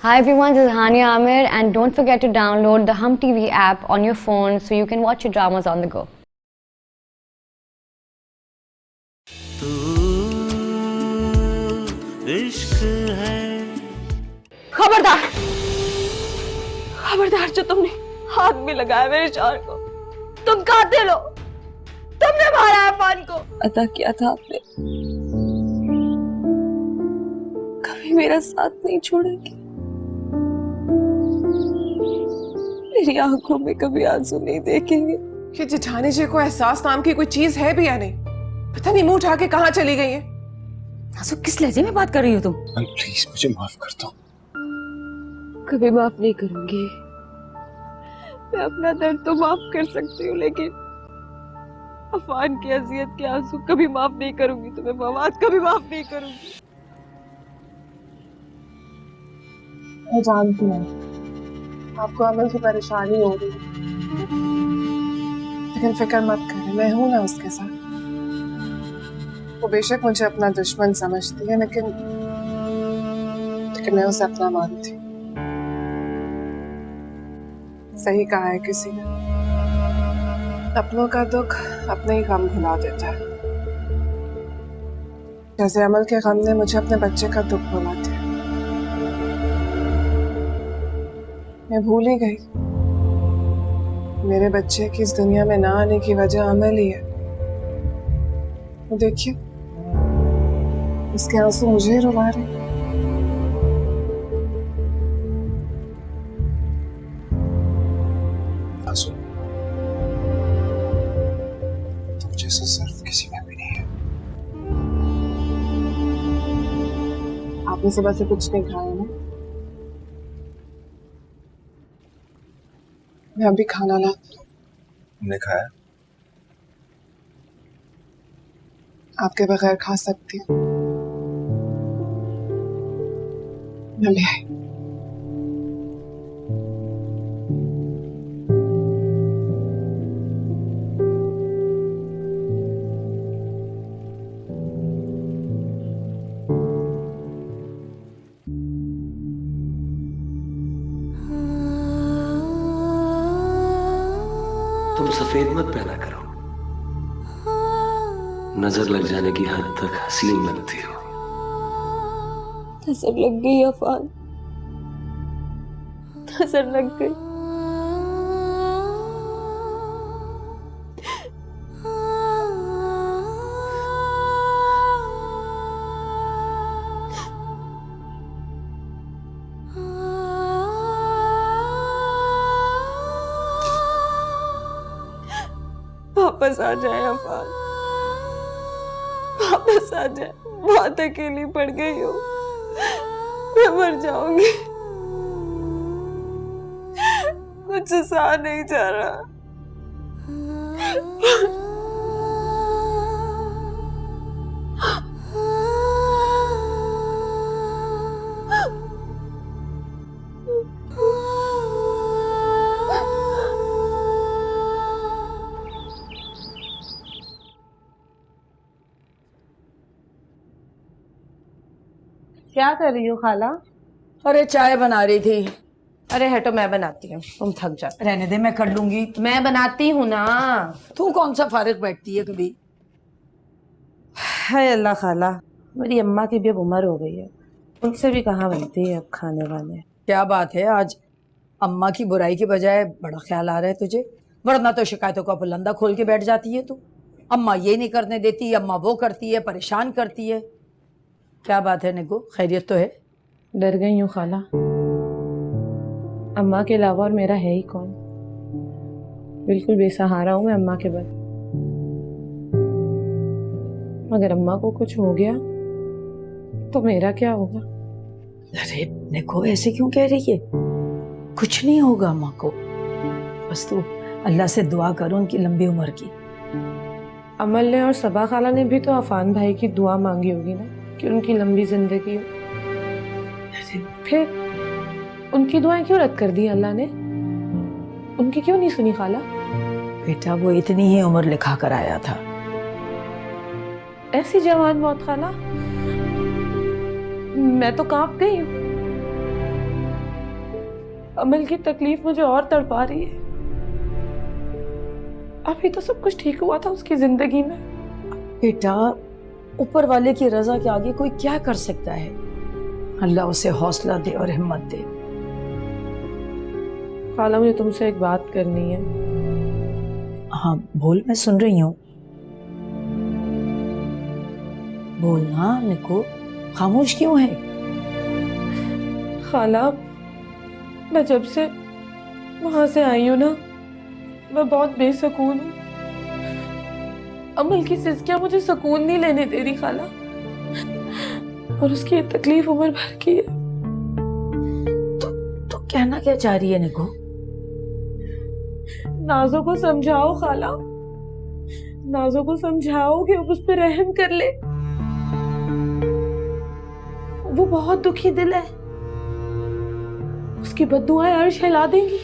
Hi everyone, this is Hania Amir and don't forget to download the Hum TV app on your phone so you can watch your dramas on the go. खबरदार खबरदार, जो तुमने हाथ में लगाया मेरे शौहर को, तुम कातिल हो। तुमने मारा है अफान को। अदा किया था आपने, कभी मेरा साथ नहीं छोड़ेगी। मेरी आंखों में कभी आंसू नहीं देखेंगे। कि जेठानी जी को एहसास नाम की कोई चीज है भी या नहीं, पता नहीं मुंह उठा के कहाँ चली गई है। आंसू, किस लहजे में बात कर रही हो तुम? प्लीज मुझे माफ कर दो। कभी माफ नहीं करूंगी। मैं अपना दर्द तो माफ कर सकती हूँ, लेकिन अफान की अजियत के आंसू कभी माफ नहीं करूंगी। तुम्हें मवाद कभी माफ नहीं करूंगी। मैं जानती हूँ आपको अमल की परेशानी हो रही है, लेकिन फिक्र मत करें, मैं हूं ना उसके साथ। वो बेशक मुझे अपना दुश्मन समझती है, लेकिन मैं उसे अपना मानती हूँ। सही कहा है किसी ने, अपनों का दुख अपने ही गम भुला देता है। जैसे अमल के गम ने मुझे अपने बच्चे का दुख भुला दिया। मैं भूल ही गई मेरे बच्चे की इस दुनिया में ना आने की वजह अमल ही है। तो देखिए, उसके आंसू मुझे रुला रहे। आंसू तुम जैसा सिर्फ किसी में भी नहीं है। आपने सुबह से कुछ नहीं खाया ना? मैं अभी खाना ला। तुमने खाया? आपके बगैर खा सकती हूँ। मैं ले आई। तुम सफेद मत पहना करो, नजर लग जाने की हद तक हसीन लगती हो। नजर लग गई अफान, नजर लग गई। वापस आ जाए अफान, वापस आ जाए। बहुत अकेली पड़ गई हूँ, मैं मर जाऊंगी। कुछ सहा नहीं जा रहा। क्या कर रही हो खाला? अरे चाय बना रही थी। अरे हटो, मैं बनाती हूँ, तुम थक जाओ। रहने दे, मैं कर लूंगी। मैं बनाती हूँ ना। तू कौन सा फारिग बैठती है कभी? हाय अल्लाह खाला, मेरी अम्मा की भी अब उम्र हो गई है, उनसे भी कहाँ बनती है अब खाने वाने। क्या बात है, आज अम्मा की बुराई के बजाय बड़ा ख्याल आ रहा है तुझे। वरना तो शिकायतों का बुलंदा खोल के बैठ जाती है तू। अम्मा ये नहीं करने देती, अम्मा वो करती है, परेशान करती है। क्या बात है निगो, खैरियत तो है? डर गई हूँ खाला, अम्मा के अलावा और मेरा है ही कौन। बिल्कुल बेसहारा हूँ मैं अम्मा के बल। अगर अम्मा को कुछ हो गया तो मेरा क्या होगा? अरे निगो, ऐसे क्यों कह रही है? कुछ नहीं होगा अम्मा को। बस तू अल्लाह से दुआ करो उनकी लंबी उम्र की। अमल ने और सबा खाला ने भी तो अफान भाई की दुआ मांगी होगी ना, कि उनकी लंबी जिंदगी हो। फिर उनकी दुआएं क्यों रद्द कर दी अल्लाह ने? उनकी क्यों नहीं सुनी खाला? बेटा, वो इतनी ही उम्र लिखा कर आया था। ऐसी जवान मौत खाला, मैं तो कांप गई हूँ। अमल की तकलीफ मुझे और तड़पा रही है। अभी तो सब कुछ ठीक हुआ था उसकी जिंदगी में। बेटा, ऊपर वाले की रजा के आगे कोई क्या कर सकता है। अल्लाह उसे हौसला दे और हिम्मत दे। खाला, मुझे तुमसे एक बात करनी है। हाँ बोल, मैं सुन रही हूँ। बोल ना निको, खामोश क्यों है? खाला, मैं जब से वहां से आई हूं ना, मैं बहुत बेसुकून हूँ। अमल की सिस्कियां मुझे सुकून नहीं लेने दे रही खाला, और उसकी ये तकलीफ उम्र भर की है। तो कहना क्या चाह रही है निको? नाजो को समझाओ खाला, नाजो को समझाओ कि अब उस पर रहम कर ले। वो बहुत दुखी दिल है, उसकी बद्दुआएं अर्श हिला देंगी।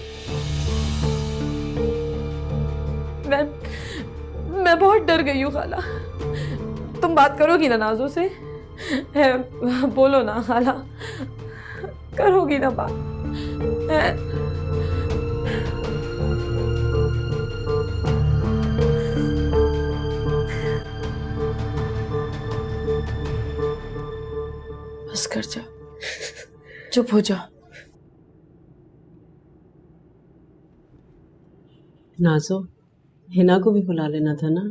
मैं बहुत डर गई हूँ खाला। तुम बात करोगी ना नाजो से? बोलो ना खाला, करोगी ना बात? बस कर जा, चुप हो जा। नाजो, हिना को भी बुला लेना था ना।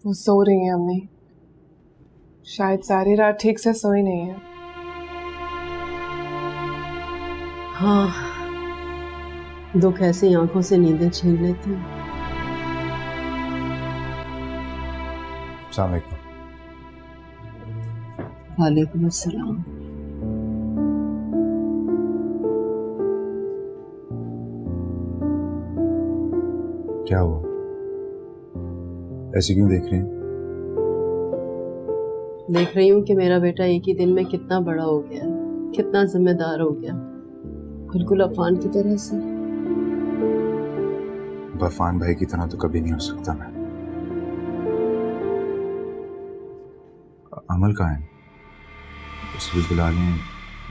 वो सो रही है अम्मी, शायद सारी रात ठीक से सोई नहीं है। हाँ, दुख ऐसी आंखों से नींदें छीन लेते हैं। अस्सलाम वालेकुम। वालेकुम अस्सलाम। क्या हुआ? ऐसे क्यों देख रही हैं? देख रही हूँ कि मेरा बेटा एक ही दिन में कितना बड़ा हो गया, कितना जिम्मेदार हो गया, बिल्कुल अफान की तरह से। अफान भाई की तरह तो कभी नहीं हो सकता मैं। अमल कहाँ है? उसे भी बुला लें,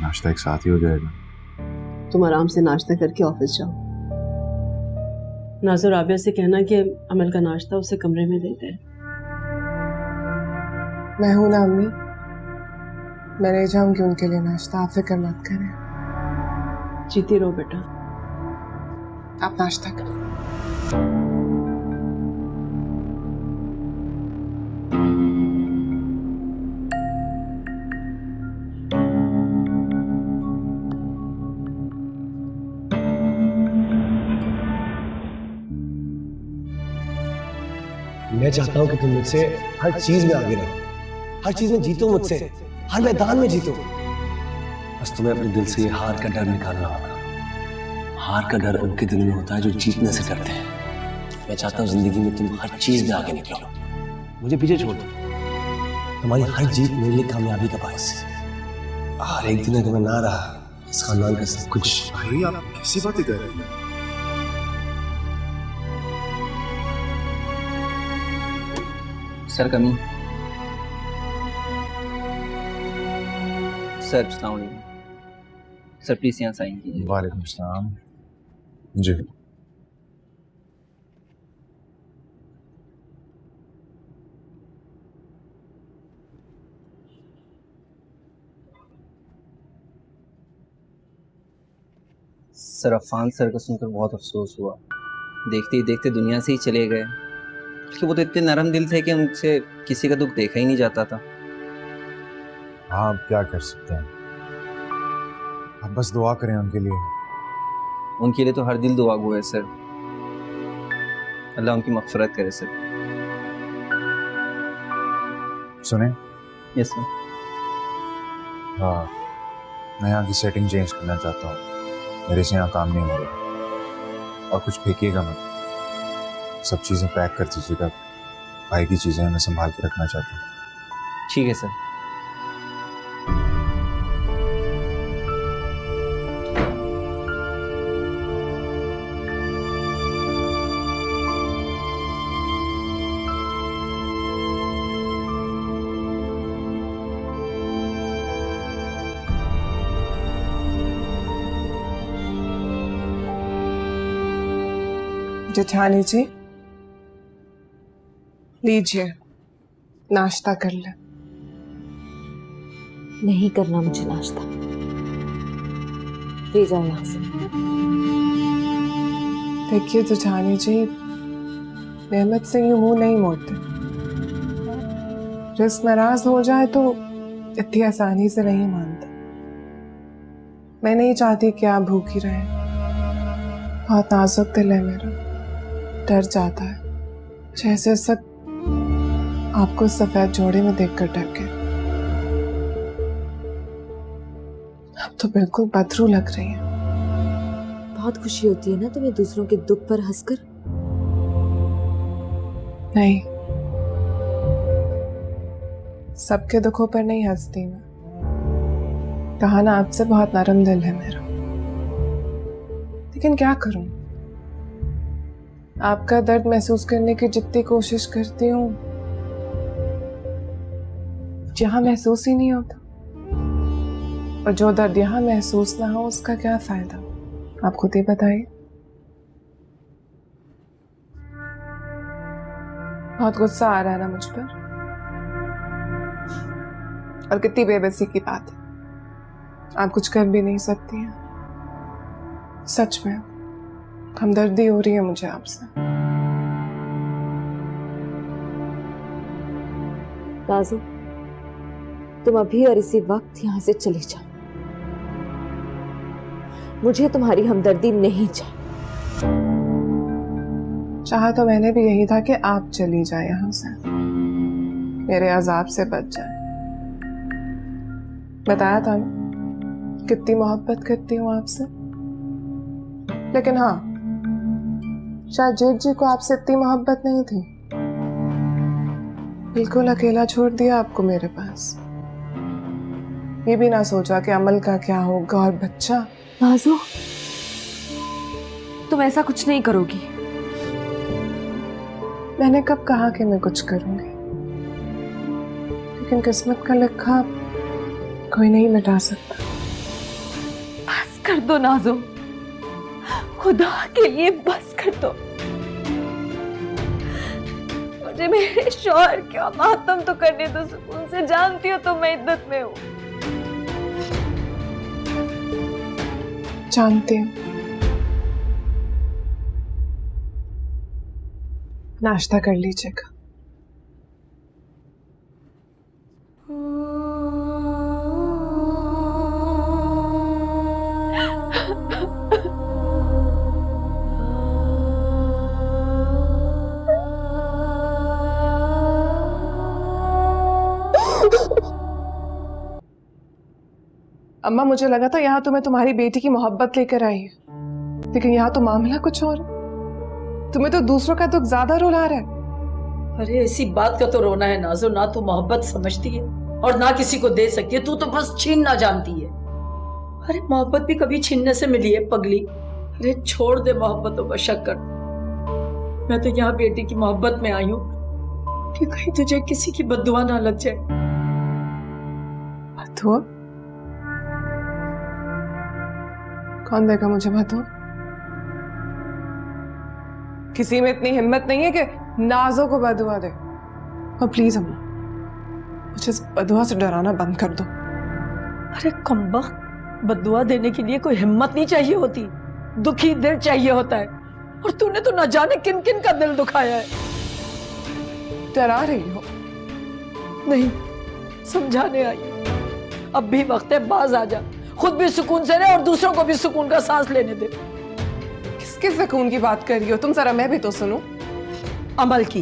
नाश्ता एक साथ ही हो जाएगा। तुम आराम से नाश्ता करके ऑफिस जाओ। नाजो, राबिया से कहना कि अमल का नाश्ता उसे कमरे में दे दे। मैं हूं ना अम्मी, मैं ले जाऊंगी उनके लिए नाश्ता, आप फिक्र मत करें। जीती रहो बेटा। आप नाश्ता करें। मैं चाहता हूं कि तुम मुझसे हर चीज में आगे रहो, हर चीज में जीतो मुझसे, हर मैदान में जीतो। बस तुम्हें अपने दिल से ये हार का डर निकालना होगा। हार का डर उनके दिल में होता है जो जीतने से करते हैं। मैं चाहता हूँ जिंदगी में तुम हर चीज में आगे निकलो। मुझे पीछे छोड़ दो। तुम्हारी हर जीत मेरे लिए कामयाबी का बायस है। हर एक दिन अगर मैं ना रहा, इस खानदान का सब कुछ। भाई आप कैसी बातें कर रहे हैं? सर कमी। सर अस्सलाम वालेकुम। सर प्लीज यहाँ साइन कीजिए। वालेकुम सलाम। जी सर अफान सर को सुनकर बहुत अफसोस हुआ। देखते ही देखते दुनिया से ही चले गए। कि वो तो इतने नरम दिल थे कि उनसे किसी का दुख देखा ही नहीं जाता था। हाँ, आप क्या कर सकते हैं। आप बस दुआ करें उनके लिए। उनके लिए तो हर दिल दुआ गो है सर। अल्लाह उनकी मग़फ़िरत करे सर। सुने? Yes sir. हाँ, मैं यहाँ की सेटिंग चेंज करना चाहता हूँ। मेरे से यहाँ काम नहीं हो रहा। और कुछ फेंकिएगा मत। सब चीज़ें पैक कर दीजिएगा। भाई की चीज़ें मैं संभाल के रखना चाहता हूँ। ठीक है सर। जेठानी जी, लीजिए नाश्ता कर ले। नहीं करना मुझे नाश्ता, ले जाओ यहाँ से। देखिए जेठानी जी, नेमत से यूं मुंह नहीं मोड़ते। रिस्क नाराज हो जाए तो इतनी आसानी से नहीं मानता। मैं नहीं चाहती कि आप भूखी रहें। बहुत नाजुक दिल है मेरा, डर जाता है जैसे सब आपको सफेद जोड़े में देखकर डर गए। आप तो बिल्कुल बदरू लग रही हैं। बहुत खुशी होती है ना तुम्हें दूसरों के दुख पर हंसकर? नहीं, सबके दुखों पर नहीं हंसती मैं। कहा ना आपसे बहुत नरम दिल है मेरा, लेकिन क्या करूं, आपका दर्द महसूस करने की जितनी कोशिश करती हूँ यहाँ महसूस ही नहीं होता। और जो दर्द यहाँ महसूस ना हो उसका क्या फायदा, आप खुद ही बताइए। बहुत गुस्सा आ रहा है ना मुझ पर, और कितनी बेबसी की बात है, आप कुछ कर भी नहीं सकती हैं। सच में हमदर्दी हो रही है मुझे आपसे। राजू, तुम अभी और इसी वक्त यहाँ से चले जाओ। मुझे तुम्हारी हमदर्दी नहीं चाहिए। चाहा तो मैंने भी यही था कि आप चली जाए यहाँ से, मेरे अजाब से बच जाए। बताया था ना कितनी मोहब्बत करती हूँ आपसे। लेकिन हाँ, शायद जेठ जी को आपसे इतनी मोहब्बत नहीं थी। बिल्कुल अकेला छोड़ दिया आपको मेरे पास। ये भी ना सोचा कि अमल का क्या होगा और बच्चा। राजू, तुम ऐसा कुछ नहीं करोगी। मैंने कब कहा कि मैं कुछ करूंगी, लेकिन किस्मत का लिखा कोई नहीं मिटा सकता। बस कर दो नाजो, खुदा के लिए बस कर दो। मुझे मेरे शौहर का मातम तो करने दो सुकून से। जानती हो तो मैं इद्दत में हूँ। जानती हूँ। नाश्ता कर लीजिएगा। अम्मा, मुझे लगा था यहाँ तो मैं तुम्हारी बेटी की मोहब्बत लेकर आई है, लेकिन यहाँ तो मामला कुछ और है। तुम्हें तो दूसरों का दुख ज्यादा रुला रहा है। अरे ऐसी बात का तो रोना है नाजो, ना तू मोहब्बत समझती है और ना किसी को दे सकती है। तू तो बस छीनना जानती है। अरे मोहब्बत भी कभी छीनने से मिली है पगली। अरे छोड़ दे मोहब्बतों पर शक कर। मैं तो यहाँ बेटी की मोहब्बत में आई हूँ कि कहीं तुझे किसी की बद्दुआ ना लग जाए। बद्दुआ? कौन देगा मुझे बद्दुआ? किसी में इतनी हिम्मत नहीं है कि नाजो को बदुआ दे। और प्लीज अम्मा, मुझे इस बदुआ से डराना बंद कर दो। अरे कम्बा, बदुआ देने के लिए कोई हिम्मत नहीं चाहिए होती, दुखी दिल चाहिए होता है। और तूने तो न जाने किन किन का दिल दुखाया है। डरा रही हो? नहीं, समझाने आई। अब भी वक्त है, बाज आ जा। खुद भी सुकून से रहे और दूसरों को भी सुकून का सांस लेने दे। किसके सुकून की बात कर रही हो तुम? जरा मैं भी तो सुनूं। अमल की,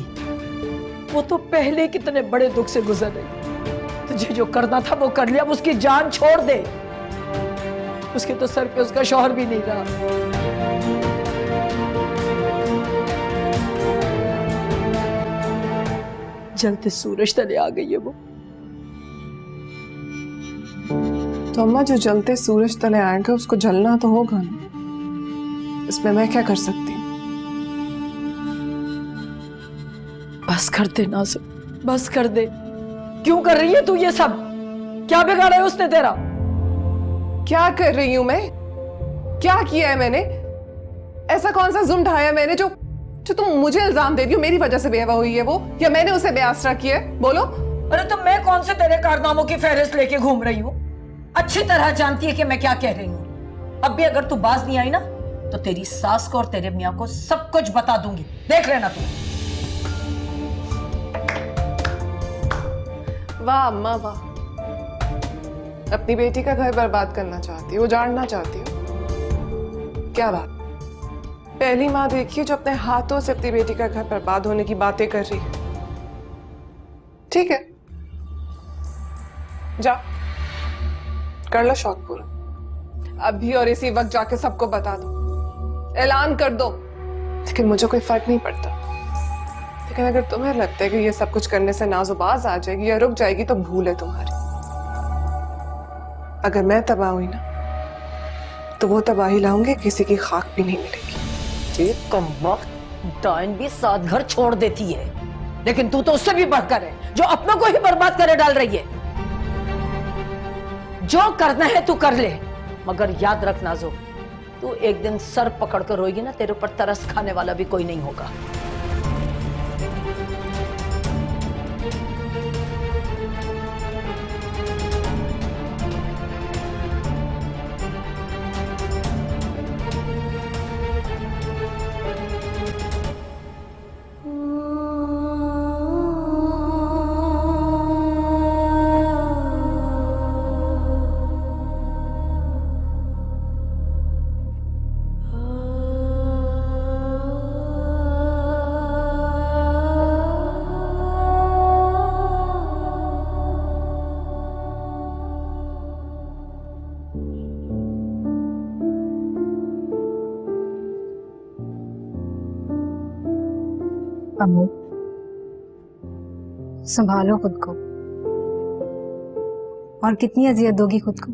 वो तो पहले कितने बड़े दुख से गुजर रही। तुझे जो करना था वो कर लिया। अब उसकी जान छोड़ दे। उसके तो सर पे उसका शौहर भी नहीं रहा। जलते सूरज तले आ गई है वो। तो अम्मा, जो जलते सूरज तले आएगा उसको जलना तो होगा ना। इसमें मैं क्या कर सकती हूँ? बस कर दे नाज़ो, बस कर दे। क्यों कर रही है तू ये सब? क्या बिगाड़ा है उसने तेरा? क्या कर रही हूं मैं? क्या किया है मैंने? ऐसा कौन सा जुल्म ढाया मैंने जो जो तुम मुझे इल्जाम दे रही हो मेरी वजह से बेवा हुई है वो, या मैंने उसे बेआसरा किया है? बोलो। अरे तो मैं कौन से तेरे कारनामों की फहरिस्त लेके घूम रही हूँ? अच्छी तरह जानती है कि मैं क्या कह रही हूँ। अब भी अगर तू बाज नहीं आई ना तो तेरी सास को और तेरे मियाँ को सब कुछ बता दूंगी, देख लेना तू। वाह अम्मा वाह, अपनी बेटी का घर बर्बाद करना चाहती हो, उजाड़ना चाहती हो। क्या बात, पहली माँ देखिए जो अपने हाथों से अपनी बेटी का घर बर्बाद होने की बातें कर रही है। ठीक है, जा कर लो शौक पूरा, अभी और इसी वक्त जाके सबको बता दो, ऐलान कर दो। लेकिन मुझे कोई फर्क नहीं पड़ता। लेकिन अगर तुम्हें लगता है कि ये सब कुछ करने से नाजुबाज आ जाएगी या रुक जाएगी तो भूल है तुम्हारी। अगर मैं तबाह हुई ना तो वो तबाही लाऊंगी, किसी की खाक भी नहीं मिलेगी। ये कमबख्त डायन भी साथ घर छोड़ देती है, लेकिन तू तो उससे भी बढ़कर है जो अपनों को ही बर्बाद करे डाल रही है। जो करना है तू कर ले, मगर याद रख नाजो, तू एक दिन सर पकड़ कर रोएगी ना, तेरे ऊपर तरस खाने वाला भी कोई नहीं होगा। अम्मू, संभालो खुद को। और कितनी अजियत दोगी खुद को?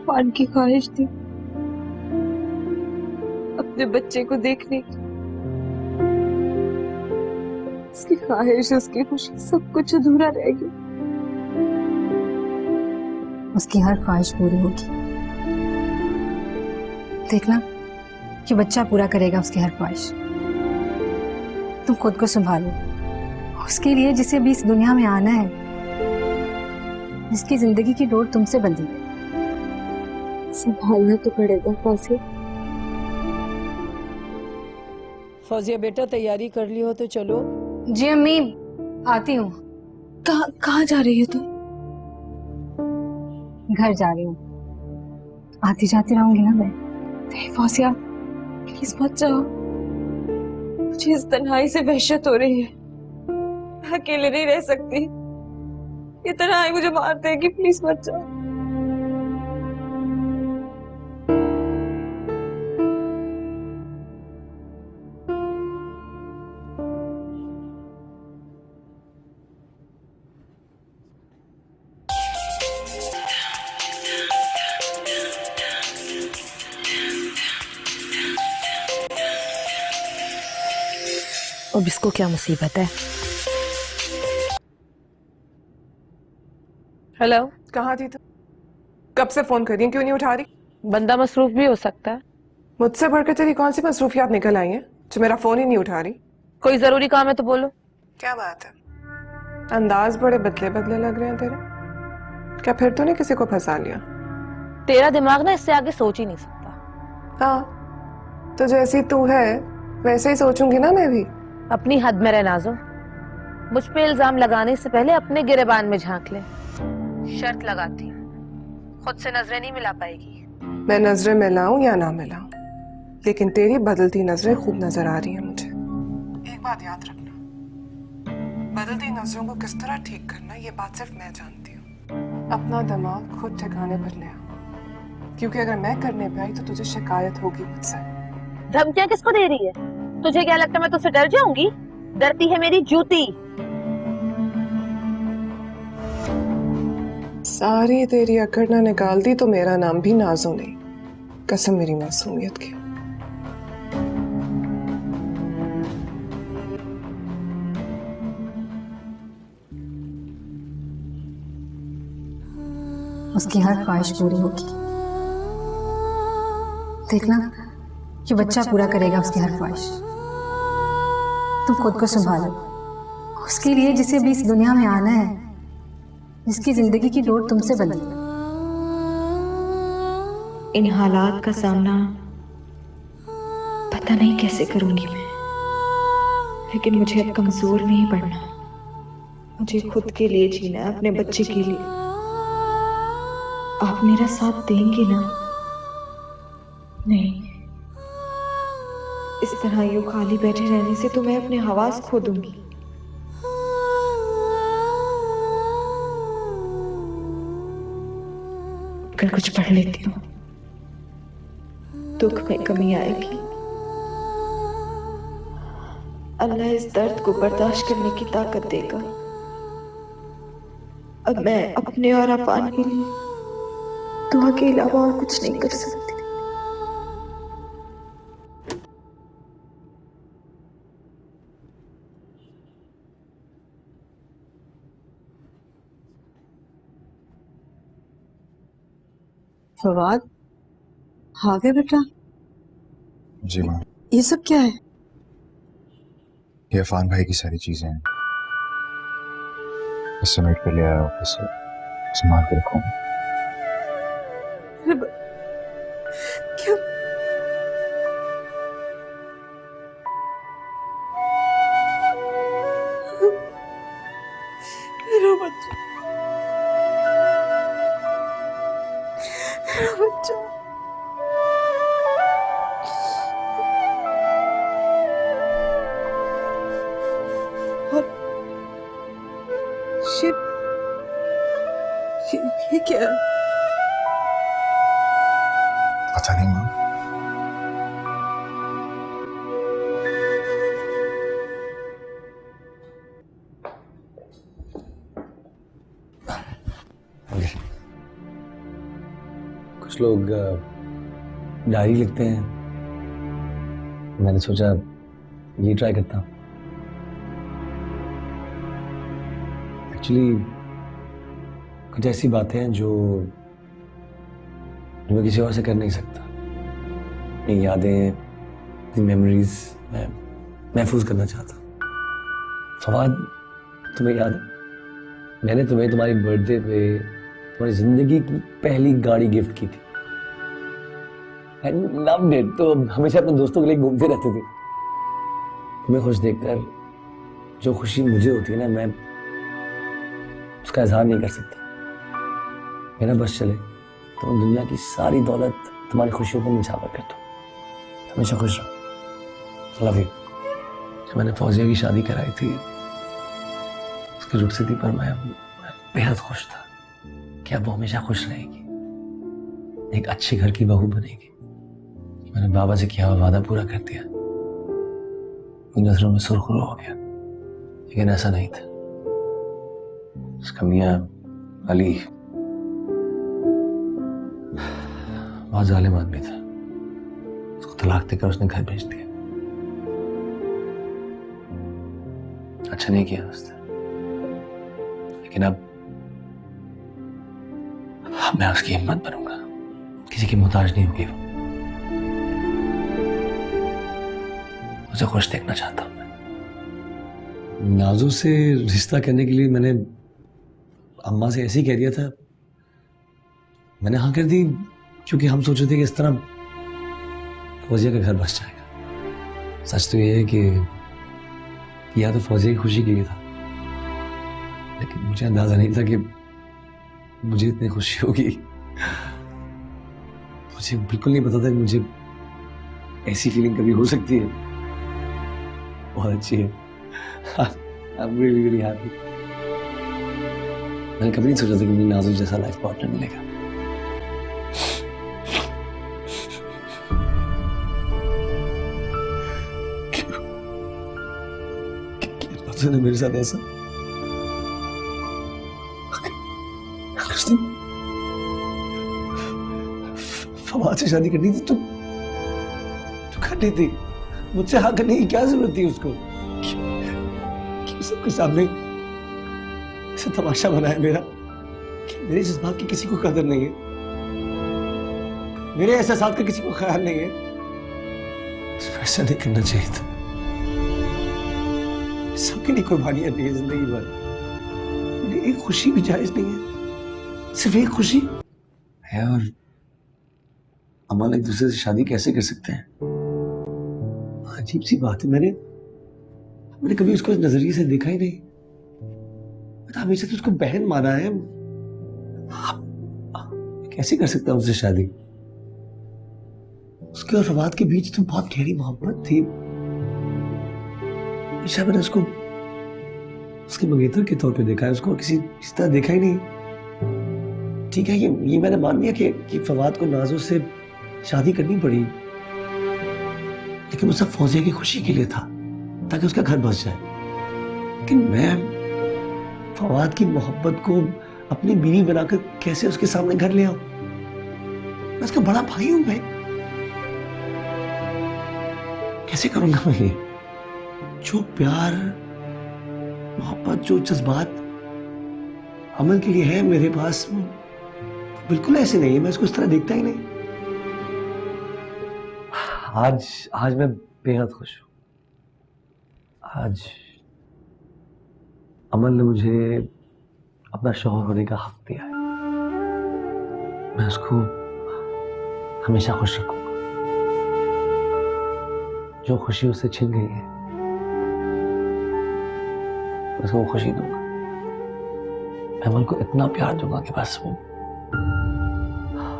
फान की ख्वाहिश थी अपने बच्चे को देखने की, उसकी ख्वाहिश, उसकी खुशी, सब कुछ अधूरा रह गया। उसकी हर ख्वाहिश पूरी होगी, देखना कि बच्चा पूरा करेगा उसकी हर ख्वाहिश। तुम खुद को संभालो, उसके लिए जिसे अभी इस दुनिया में आना है, जिसकी जिंदगी की डोर तुमसे बंधी है। संभालना तो पड़ेगा फौजिया। फौजिया बेटा, तैयारी कर ली हो तो चलो। जी अम्मी, आती हूँ। कहाँ जा रही है तुम? घर जा रही हूँ, आती जाती रहूंगी ना मैं। नहीं फौजिया, प्लीज मत जाओ, मुझे इस तन्हाई से वहशत हो रही है। मैं अकेले नहीं रह सकती, ये तन्हाई मुझे मार देगी। प्लीज मत जाओ। अब इसको क्या मुसीबत है? हेलो, कहाँ थी तुम? कब से फोन कर रही है, क्यों नहीं उठा रही? बंदा मसरूफ भी हो सकता है। मुझसे बढ़कर तेरी कौन सी मसरूफियात निकल आई हैं जो मेरा फोन ही नहीं उठा रही? कोई जरूरी काम है तो बोलो। क्या बात है, अंदाज बड़े बदले बदले लग रहे हैं तेरे। क्या फिर तूने किसी को फंसा लिया? तेरा दिमाग ना इससे आगे सोच ही नहीं सकता। हाँ, तो जैसी तू है वैसे ही सोचूंगी ना मैं भी। अपनी हद में रह नाजो, मुझ पे इल्जाम लगाने से पहले अपने गिरेबान में झांक ले। शर्त लगाती हूँ, खुद से नजरें नहीं मिला पाएगी। मैं नजरें मिलाऊं या ना मिलाऊं, लेकिन तेरी बदलती नजरें खूब नजर आ रही हैं मुझे। एक बात याद रखना, बदलती नजरों को किस तरह ठीक करना ये बात सिर्फ मैं जानती हूँ। अपना दिमाग खुद ठिकाने पर ले आ, क्योंकि अगर मैं करने पे आई तो तुझे शिकायत होगी मुझसे। धमकियां किसको दे रही है? तुझे क्या लगता है मैं तुझसे डर जाऊंगी? डरती है मेरी जूती। सारी तेरी अकड़ ना निकाल दी तो मेरा नाम भी नाजो नहीं, कसम मेरी मासूमियत की। उसकी हर ख्वाहिश पूरी होगी। देखना ये बच्चा पूरा करेगा उसकी हर ख्वाहिश। तुम खुद को संभालो, उसके लिए जिसे भी इस दुनिया में आना है, जिसकी जिंदगी की डोर तुमसे बंधी। इन हालात का सामना पता नहीं कैसे करूंगी मैं, लेकिन मुझे अब कमजोर नहीं पड़ना। मुझे खुद के लिए जीना है, अपने बच्चे के लिए। आप मेरा साथ देंगे ना? नहीं, इस तरह यूं खाली बैठे रहने से तो मैं अपने हवास खो दूंगी। कल कुछ पढ़ लेती हूँ, दुख में कमी आएगी। अल्लाह इस दर्द को बर्दाश्त करने की ताकत देगा। अब मैं अपने और अफान के लिए दुआ के अलावा और कुछ नहीं कर सकती। फवाद, आ गए बेटा? जी माँ, ये सब क्या है? ये अफान भाई की सारी चीजें हैं, बस समेट कर ले आया ऑफिस से, संभाल के रखूंगा। क्या? मेरा बच्चा, मेरा बच्चा। और ये क्या है? पता नहीं माँ, कुछ लोग डायरी लिखते हैं, मैंने सोचा ये ट्राई करता हूँ। एक्चुअली कुछ ऐसी बातें हैं जो मैं किसी और से कर नहीं सकता। अपनी यादें, अपनी मेमोरीज मैं महफूज करना चाहता हूँ। फवाद, तुम्हें याद है मैंने तुम्हें तुम्हारी बर्थडे पे तुम्हारी जिंदगी की पहली गाड़ी गिफ्ट की थी। I loved it। तो हमेशा अपने दोस्तों के लिए घूमते रहते थे। तुम्हें खुश देखकर जो खुशी मुझे होती है ना, मैं उसका इजहार नहीं कर सकता। मेरा बस चले तो मैं दुनिया की सारी दौलत तुम्हारी खुशियों को निछावर कर दूं। हमेशा खुश रहो। Love you. जब मैंने फौजिया की शादी कराई थी, उसकी रुखसती पर मैं बेहद खुश था कि अब वो हमेशा खुश रहेगी, एक अच्छे घर की बहू बनेगी। मैंने बाबा से किया हुआ वादा पूरा कर दिया। नजरों में सुरखरू हो गया, लेकिन ऐसा नहीं था। उसका मियां अली बहुत जालिम आदमी था। उसको तलाक देकर उसने घर भेज दिया। अच्छा नहीं किया उसने, लेकिन अब मैं उसकी हिम्मत बनूंगा। किसी की मोहताज नहीं होगी वो। उसे खुश देखना चाहता हूं मैं। नाजो से रिश्ता करने के लिए मैंने अम्मा से ऐसे ही कह दिया था। मैंने हाँ कर दी क्योंकि हम सोच रहे थे कि इस तरह फौजिया का घर बस जाएगा। सच तो ये है कि या तो फौजिया की खुशी के लिए था, लेकिन मुझे अंदाजा नहीं था कि मुझे इतनी खुशी होगी। मुझे बिल्कुल नहीं पता था कि मुझे ऐसी फीलिंग कभी हो सकती है। बहुत अच्छी है। I'm really really happy। मैंने कभी नहीं सोचा था कि मुझे नाज़ो जैसा लाइफ पार्टनर मिलेगा। क्यों मेरे साथ ऐसा? उसने फवाद से शादी करनी थी, तो करनी थी। मुझसे हाँ करने की क्या जरूरत थी उसको? क्यों सबके सामने इसे तमाशा बनाया मेरा? कि मेरे जज्बात की किसी को कदर नहीं है, मेरे एहसासात का किसी को ख्याल नहीं है। सिर्फ ऐसा नहीं करना चाहिए था। सबके लिए कुर्बानियां दी है जिंदगी भर, मुझे एक खुशी भी जायज नहीं है, सिर्फ एक खुशी है। और अमन एक दूसरे से शादी कैसे कर सकते हैं? अजीब सी बात है। मैंने कभी उसको इस नजरिए से देखा ही नहीं। मैं तो हमेशा तो उसको बहन माना है। कैसे कर सकता हूं उससे शादी? उसके और फवाद के बीच तो बहुत गहरी मोहब्बत थी। हमेशा मैंने उसको उसके मंगेतर के तौर पे देखा है, उसको किसी इस तरह देखा ही नहीं। ठीक है, ये मैंने मान लिया कि फवाद को नाज़ो से शादी करनी पड़ी, लेकिन वो सब फौजिया की खुशी के लिए था, ताकि उसका घर बस जाए। लेकिन मैं फवाद की मोहब्बत को अपनी बीवी बनाकर कैसे उसके सामने घर ले आऊं? मैं उसका बड़ा भाई हूं। मैं कैसे करूंगा मैं ये? जो प्यार, मोहब्बत, जो जज्बात अमन के लिए है मेरे पास, वो बिल्कुल ऐसे नहीं है। मैं उसको इस तरह देखता ही नहीं। आज मैं बेहद खुश हूं। आज अमन ने मुझे अपना शौहर होने का हक दिया है। मैं उसको हमेशा खुश रखूंगा। जो खुशी उससे छिन गई है, मैं उसको वो खुशी दूंगा। मैं अमन को इतना प्यार दूंगा कि बस वो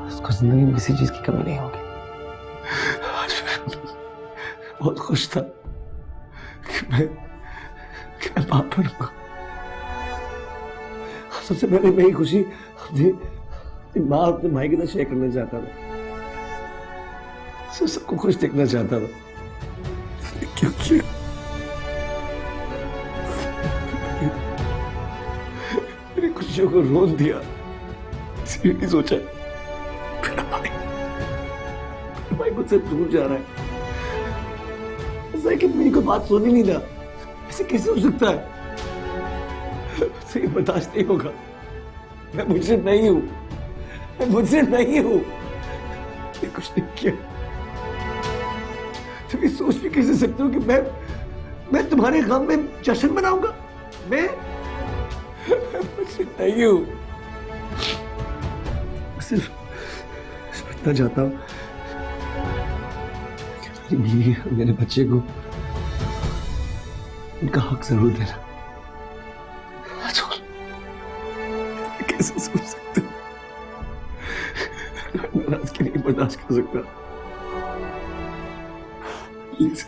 उसको जिंदगी में किसी चीज की कमी नहीं होगी। बहुत खुश था कि मैं बाप बनूंगा। सबसे पहले मैं ये खुशी अपनी माँ, अपने भाई के साथ शेयर करना चाहता था। सबको खुश देखना चाहता था। क्योंकि मेरी खुशियों को रोन दिया, इसलिए नहीं सोचा मेरा भाई मुझसे दूर जा रहा है। ऐसा है कि मेरी कोई बात सुन ही नहीं रहा। ऐसे कैसे हो सकता है? मुझसे बर्दाश्त नहीं होगा। मैं मुझसे नहीं हूं, मैं मुझसे नहीं हूं। मैं कुछ नहीं किया। तुम ये सोच भी कैसे सकते हो कि मैं तुम्हारे गम में जश्न मनाऊंगा? मैं मुझसे नहीं हूं। सिर्फ इतना चाहता हूं कि मेरी बीवी और मेरे बच्चे को उनका हक जरूर देना। कैसे सोच सकते हो? नाराजगी नहीं बर्दाश्त कर सकता। प्लीज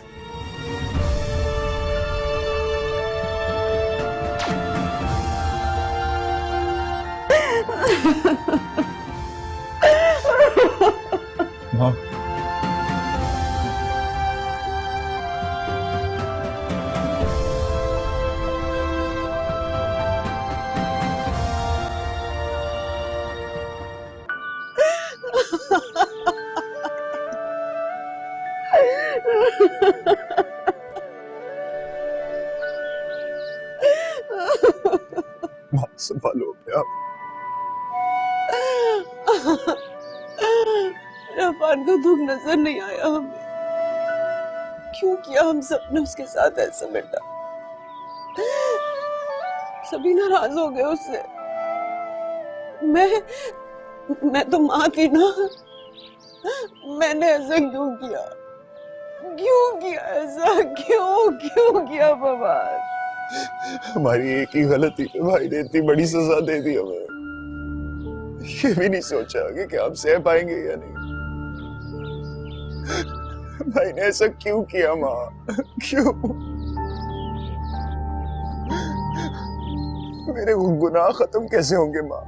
माँ, माँ संभालो अपने आप। रफान को दुख नजर नहीं आया हमें। क्यों किया हम सब ने उसके साथ ऐसा बेटा? सभी नाराज हो गए उससे। मैं तो माँ थी ना। मैंने ऐसा क्यों किया? क्यों किया ऐसा? क्यों किया बवाल? हमारी एक ही गलती पे भाई ने इतनी बड़ी सजा दे दी हमें। ये भी नहीं सोचा कि क्या हम सह पाएंगे या नहीं। भाई ने ऐसा क्यों किया माँ? क्यों? मेरे वो गुनाह खत्म कैसे होंगे माँ?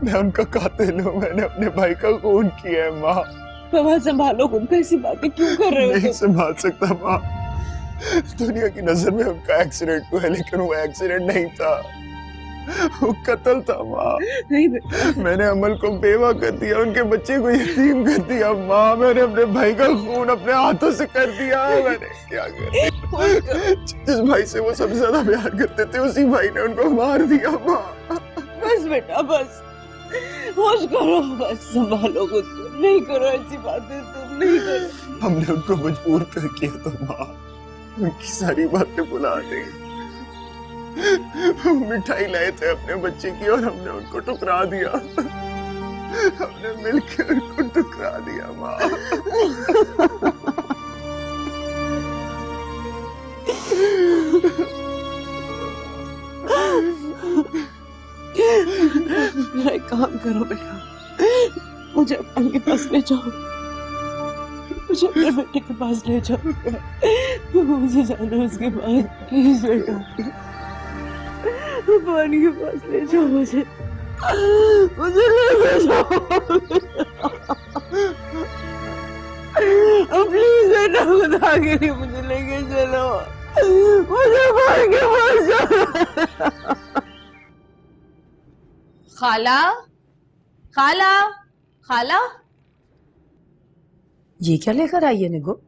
मैं उनका कातिल हूँ। मैंने अपने भाई का खून किया है माँ। बाबा संभालो, उनको ऐसी बातें क्यों कर रहे हो? नहीं संभाल सकता माँ। दुनिया की नजर में उनका एक्सीडेंट हुआ है, लेकिन वो एक्सीडेंट नहीं था, वो कत्ल था माँ। नहीं बेटा, मैंने अमल को बेवा कर दिया, उनके बच्चे को यतीम कर दिया माँ। मैंने अपने भाई का खून अपने हाथों से कर दिया। मैंने क्या कर दिया? जिस भाई से वो सबसे ज्यादा प्यार करते थे, उसी भाई ने उनको मार दिया माँ। बस बस बेटा बस, होश करो, बस संभालो खुद को, नहीं करो ऐसी बातें, तुम नहीं करो। हमने उनको मजबूर कर किया तो माँ, उनकी सारी बातें भुला दी। हम मिठाई लाए थे अपने बच्चे की और हमने उनको ठुकरा दिया। हमने मिलकर उनको ठुकरा दिया माँ। मेरा एक काम करो बेटा, मुझे अफान के पास ले जाओ, मुझे अपने बेटे के पास ले जाओ, मुझे जाना है उसके पास, प्लीज बेटा, अफान के पास ले जाओ मुझे ले जाओ प्लीज बेटा, खुदा के लिए मुझे लेके चलो, मुझे अफान के पास जाना। खाला, खाला, खाला, ये क्या लेकर आई है निगो?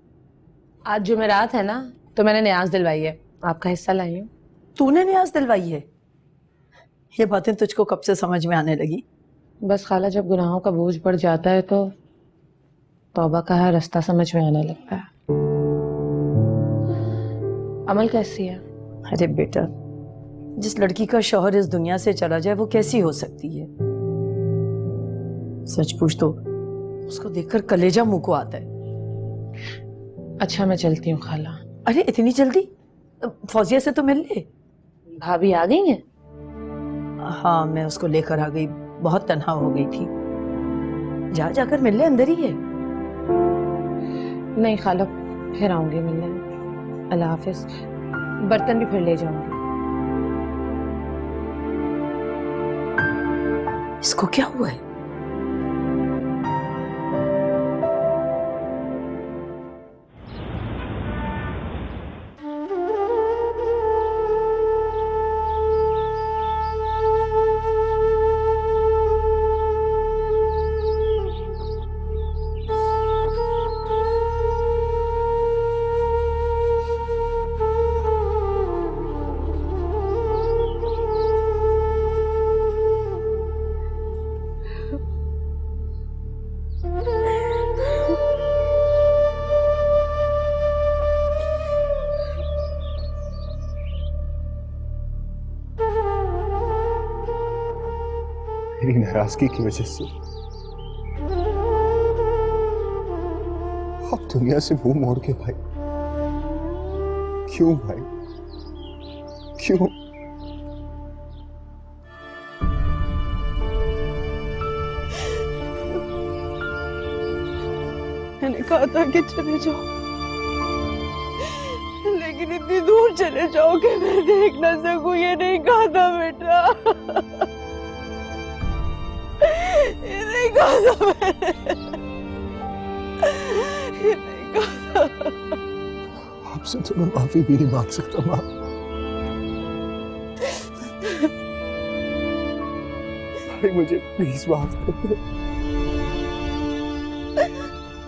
आज जुमेरात है ना, तो मैंने न्याज दिलवाई है, आपका हिस्सा लाई हूँ। तूने न्याज दिलवाई है? ये बातें तुझको कब से समझ में आने लगी? बस खाला, जब गुनाहों का बोझ बढ़ जाता है तो तौबा का हर रास्ता समझ में आने लगता है। अमल कैसी है? अरे बेटा, जिस लड़की का शौहर इस दुनिया से चला जाए वो कैसी हो सकती है? सच पूछ तो उसको देखकर कलेजा मुंह को आता है। अच्छा मैं चलती हूँ खाला। अरे इतनी जल्दी? फौजिया से तो मिल ले। भाभी आ गई हैं? हाँ, मैं उसको लेकर आ गई, बहुत तन्हा हो गई थी। जा जाकर मिल ले, अंदर ही है। नहीं खाला, फिर आऊंगी मिलने। अल्लाह हाफिज। बर्तन भी फिर ले जाऊंगी। इसको क्या हुआ है? मेरी नाराजगी की वजह से आप दुनिया से मुंह मोड़ के भाई, क्यों भाई, क्यों? मैंने कहा था कि चले जाओ, लेकिन इतनी दूर चले जाओ कि मैं देख ना सकूं, ये नहीं कहा था बेटा, ये नहीं कहा था मैंने, ये नहीं कहा था। आपसे तो मैं माफी भी नहीं मांग सकता माँ। भाई मुझे प्लीज माफ कर दे,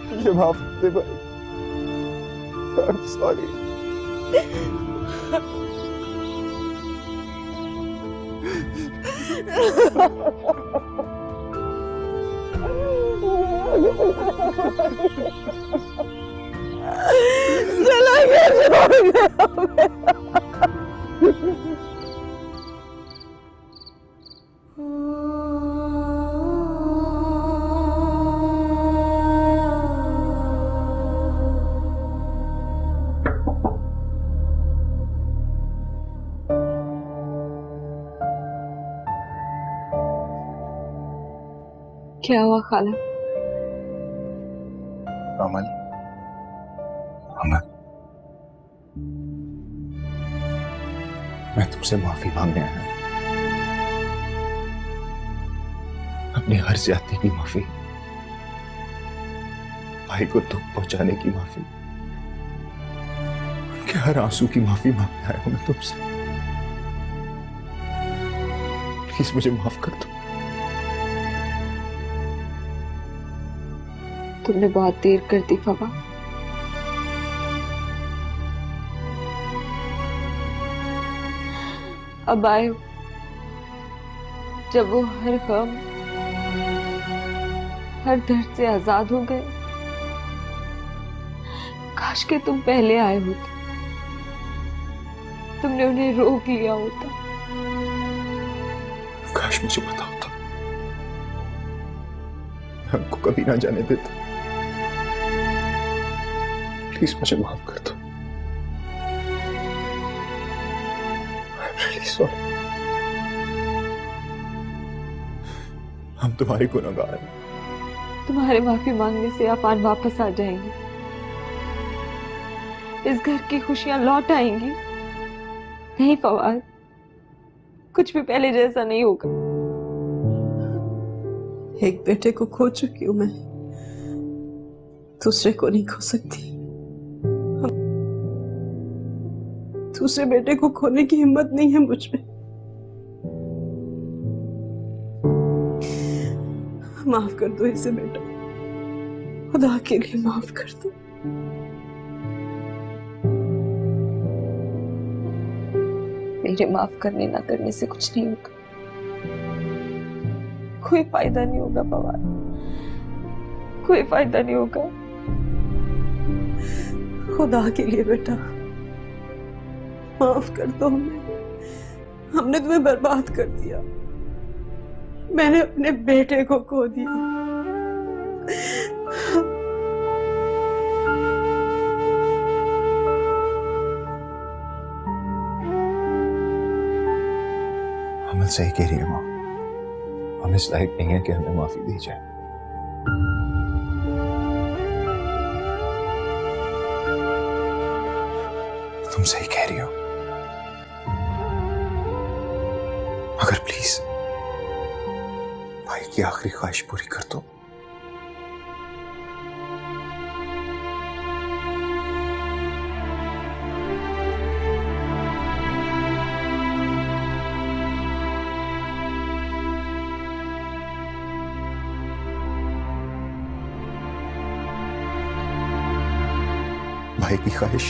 मुझे माफ कर दे भाई। I'm sorry. चला गया। क्या हुआ खाला? अमन, अमन, मैं तुमसे माफी मांगने आया हूं। अपनी हर ज्यादती की माफी, भाई को दुख पहुंचाने की माफी, उनके हर आंसू की माफी मांगने आया हूं मैं तुमसे। प्लीज मुझे माफ कर दो। तुमने बहुत देर कर दी फबा। अब आए हो, जब वो हर गम, हर दर्द से आजाद हो गए। काश के तुम पहले आए होते, तुमने उन्हें रोक लिया होता। काश मुझे पता होता, मैं उनको कभी ना जाने देता। प्लीज मुझे माफ कर दो। I'm really sorry। हम तुम्हारे गुनहगार हैं। तुम्हारे माफी मांगने से अफान वापस आ जाएंगी, इस घर की खुशियां लौट आएंगी। नहीं फवाद, कुछ भी पहले जैसा नहीं होगा। एक बेटे को खो चुकी हूं मैं, दूसरे को नहीं खो सकती। दूसरे बेटे को खोने की हिम्मत नहीं है मुझ में। माफ कर दो इसे बेटा, खुदा के लिए माफ कर दो। मेरे माफ करने ना करने से कुछ नहीं होगा, कोई फायदा नहीं होगा फवाद, कोई फायदा नहीं होगा। खुदा के लिए बेटा माफ कर दो हमें, हमने तुम्हें बर्बाद कर दिया। मैंने अपने बेटे को खो दिया। अमल सही कह रही है माँ, हम इस लायक नहीं है कि हमें माफी दी जाए। तुम सही कह रही हो, मगर प्लीज भाई की आखिरी ख्वाहिश पूरी कर दो। भाई की ख्वाहिश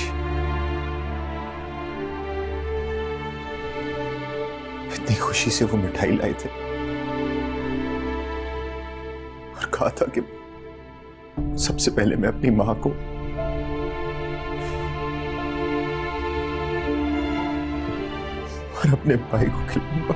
इतनी खुशी से वो मिठाई लाए थे और कहा था कि सबसे पहले मैं अपनी मां को और अपने भाई को खिलाऊंगा।